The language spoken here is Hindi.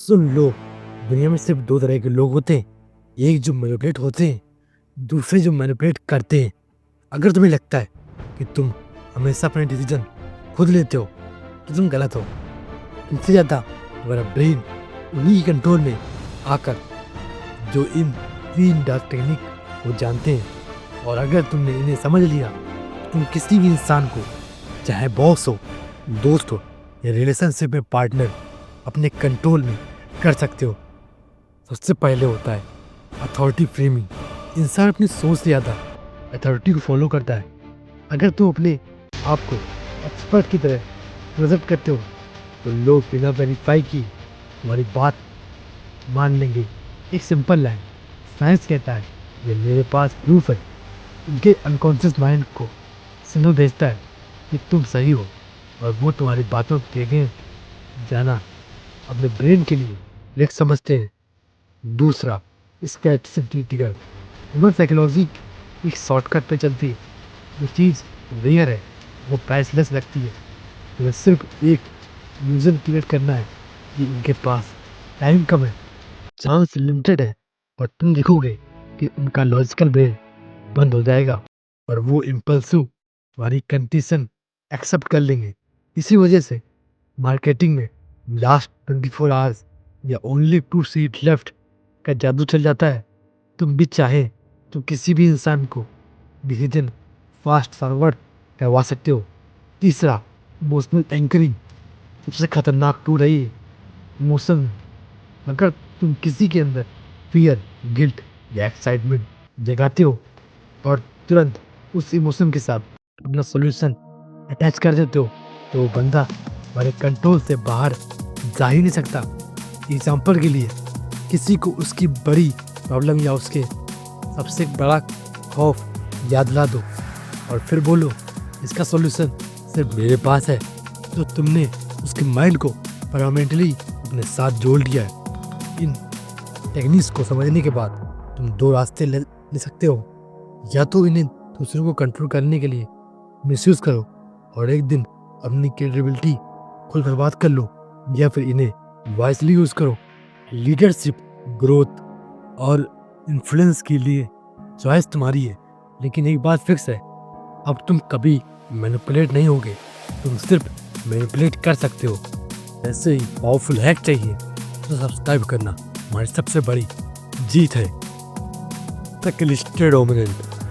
सुन लो, दुनिया में सिर्फ दो तरह के लोग होते हैं, एक जो मैनिपुलेट होते हैं, दूसरे जो मैनिपुलेट करते हैं। अगर तुम्हें लगता है कि तुम हमेशा अपने डिसीजन खुद लेते हो तो तुम गलत हो। तुमसे ज़्यादा तुम्हारा ब्रेन उन्हीं के कंट्रोल में आकर जो इन तीन डार्क टेक्निक को जानते हैं, और अगर तुमने इन्हें समझ लिया तो तुम किसी भी इंसान को, चाहे बॉस हो, दोस्त हो या रिलेशनशिप में पार्टनर, अपने कंट्रोल में कर सकते हो। सबसे पहले होता है अथॉरिटी फ्रेमिंग। इंसान अपनी सोच से ज़्यादा अथॉरिटी को फॉलो करता है। अगर तुम अपने आप को एक्सपर्ट की तरह प्रेजेंट करते हो तो लोग बिना वेरीफाई की तुम्हारी बात मान लेंगे। एक सिंपल लाइन साइंस कहता है, ये मेरे पास प्रूफ है, उनके अनकॉन्शियस माइंड को सिग्नल भेजता है कि तुम सही हो, और वो तुम्हारी बातों को देखें जाना अपने ब्रेन के लिए रिस्क समझते हैं। दूसरा, स्कैर्सिटी ट्रिगर। ह्यूमन साइकोलॉजी एक शॉर्टकट पे चलती है। जो चीज़ रेयर है वो प्राइसलेस लगती है। तुम्हें सिर्फ एक रीज़न क्रिएट करना है कि उनके पास टाइम कम है, चांस लिमिटेड है, और तुम देखोगे कि उनका लॉजिकल ब्रेन बंद हो जाएगा और वो इम्पल्सिव तुम्हारी कंडीशन एक्सेप्ट कर लेंगे। इसी वजह से मार्केटिंग में लास्ट 24 आवर्स या ओनली 2 सीट लेफ्ट का जादू चल जाता है। तुम भी चाहे तो किसी भी इंसान को डिसीजन फास्ट फॉरवर्ड करवा सकते हो। तीसरा, इमोशनल एंकरिंग। सबसे खतरनाक टूल है ये इमोशन। अगर तुम किसी के अंदर फियर, गिल्ट या एक्साइटमेंट जगाते हो और तुरंत उस इमोशन के साथ अपना सॉल्यूशन अटैच कर देते हो तो वो बंदा हमारे कंट्रोल से बाहर जा ही नहीं सकता। एग्जाम्पल के लिए, किसी को उसकी बड़ी प्रॉब्लम या उसके सबसे बड़ा खौफ याद ला दो और फिर बोलो इसका सॉल्यूशन सिर्फ मेरे पास है, तो तुमने उसके माइंड को परमानेंटली अपने साथ जोड़ लिया है। इन टेक्निक्स को समझने के बाद तुम दो रास्ते ले सकते हो। या तो इन्हें दूसरों को कंट्रोल करने के लिए मिसयूज करो और एक दिन अपनी क्रेडिबिलिटी खुद बर्बाद कर लो, या फिर इन्हें वाइजली यूज करो। लीडरशिप, ग्रोथ और इन्फ्लुएंस के लिए चॉइस तुम्हारी है, लेकिन एक बात फिक्स है, अब तुम कभी मैनिपुलेट नहीं होगे, तुम सिर्फ मैनिपुलेट कर सकते हो। ऐसे ही पावरफुल हैक चाहिए तो सब्सक्राइब करना हमारी सबसे बड़ी जीत है। The clyster dominant.